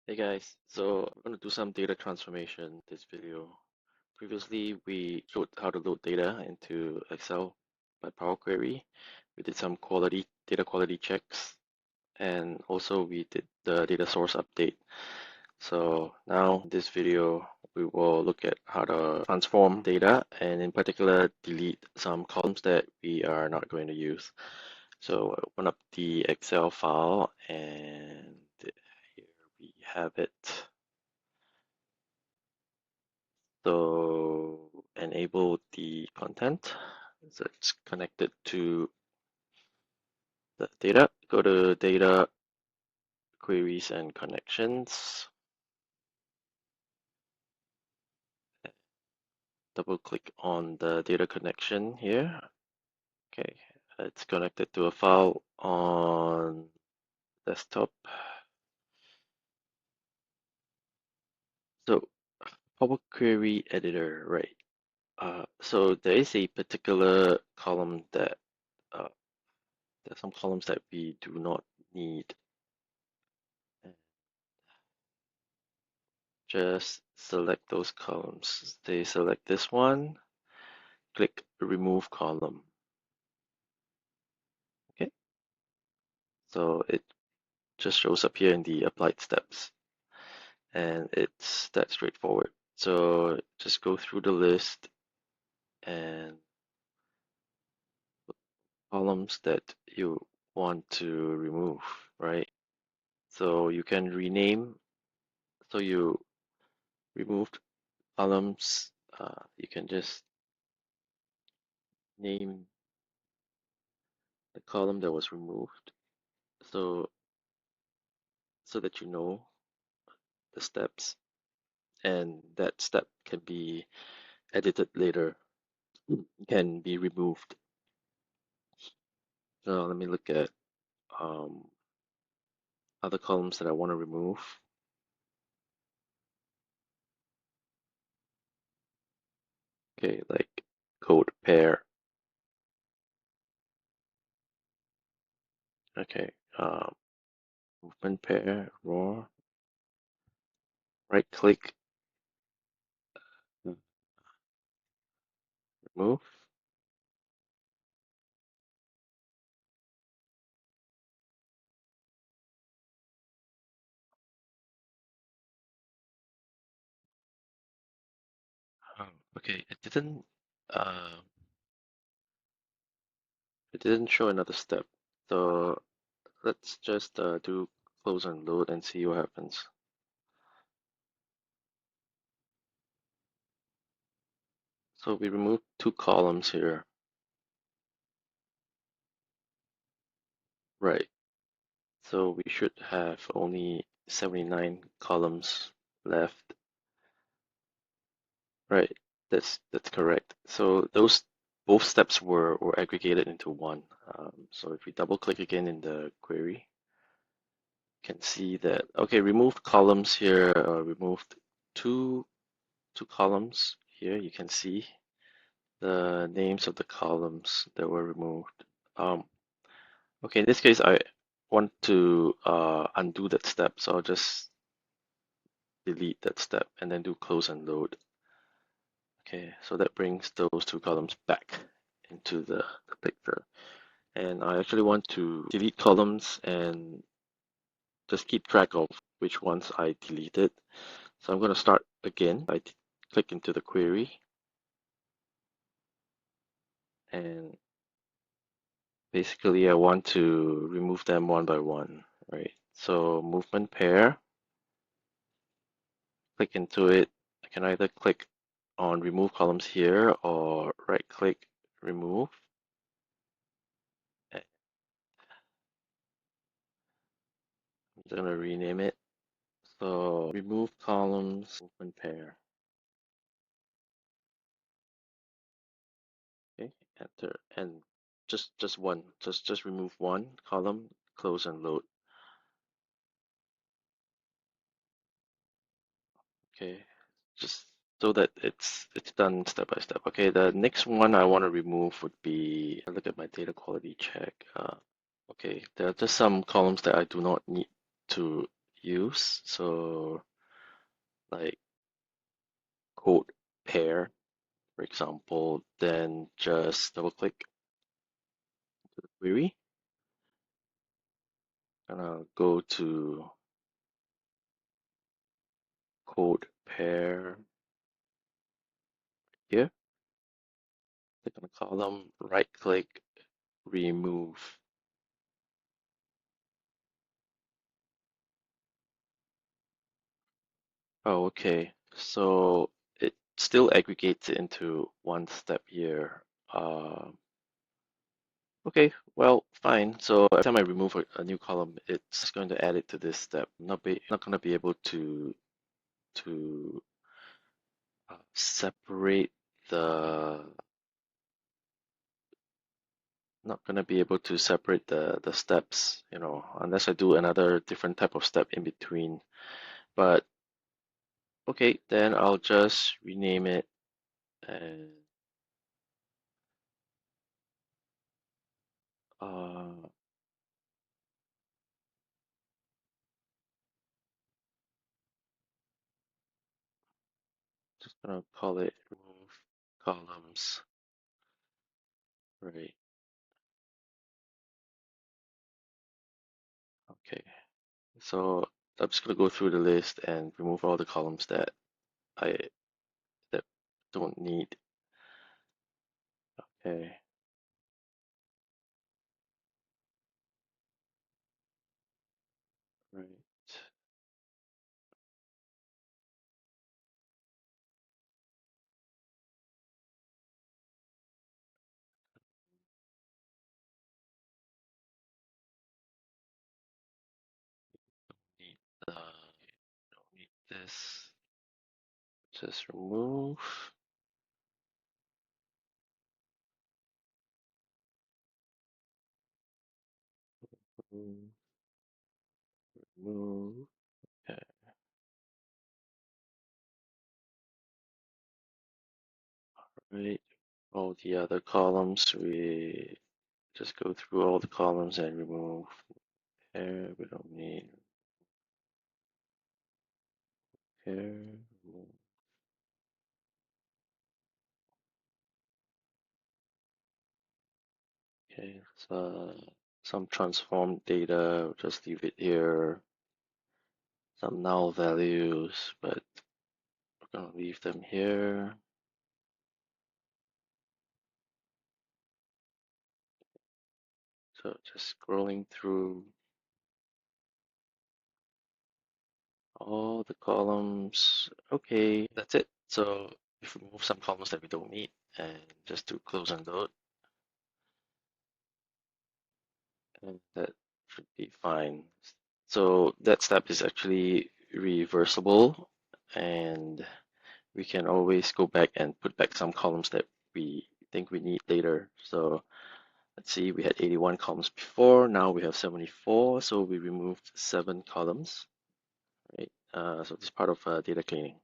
Hey guys, so I'm going to do some data transformation this video. Previously, we showed how to load data into Excel by Power Query. We did some data quality checks, and also we did the data source update. So now in this video, we will look at how to transform data and in particular delete some columns that we are not going to use. So open up the Excel file and here we have it. So enable the content. So it's connected to the data. Go to data, queries and connections. Double click on the data connection here. Okay, it's connected to a file on desktop. So Power Query Editor, right? So there is a particular column that there's some columns that we do not need. Just select those columns. They select this one, click remove column. Okay, so it just shows up here in the applied steps, and it's that straightforward. So just go through the list and columns that you want to remove, right? So you can rename. So you removed columns. You can just name the column that was removed, so that you know the steps, and that step can be edited later, can be removed. So let me look at um, other columns that I want to remove. Okay, like code pair. Okay, movement pair, raw, right click, remove. Okay, uh, it didn't show another step. So let's just do close and load and see what happens. So we removed two columns here, right? So we should have only 79 columns left, right? That's correct. So those both steps were aggregated into one. So if we double click again in the query, you can see that okay, removed columns here, removed two columns here. You can see the names of the columns that were removed. Okay, in this case, I want to undo that step, so I'll just delete that step and then do close and load. Okay, so that brings those two columns back into the picture. And I actually want to delete columns and just keep track of which ones I deleted. So I'm going to start again. I click into the query and basically I want to remove them one by one, right? So movement pair, click into it. I can either click on remove columns here or right click remove. I'm just going to rename it. So remove columns, movement pair. Okay, enter, and just one, just remove one column, close and load. Okay, just so that it's done step by step. Okay, the next one I want to remove would be, look at my data quality check. Okay, there are just some columns that I do not need to use. So like code pair, for example, then just double click the query and I'll go to code pair here, click on the column, right click, remove. Oh, okay. So it still aggregates it into one step here. Okay, well, fine. So every time I remove a new column, it's going to add it to this step. Not going to be able to separate the not going to be able to separate the steps, unless I do another different type of step in between. But okay, then I'll just rename it and uh, just gonna call it remove columns, right? Okay, so I'm just gonna go through the list and remove all the columns I that don't need. Okay, right. Need don't need this. Just remove. Remove. Remove. Okay, right. All the other columns, we just go through all the columns and remove here. We don't need here. Remove. Okay, so some transformed data, just leave it here. Some null values, but we're gonna leave them here. So just scrolling through all the columns. Okay, that's it. So if we remove some columns that we don't need and just do close and load, and that should be fine. So that step is actually reversible, and we can always go back and put back some columns that we think we need later. So let's see, we had 81 columns before, now we have 74, so we removed 7 columns, right? So this is part of data cleaning.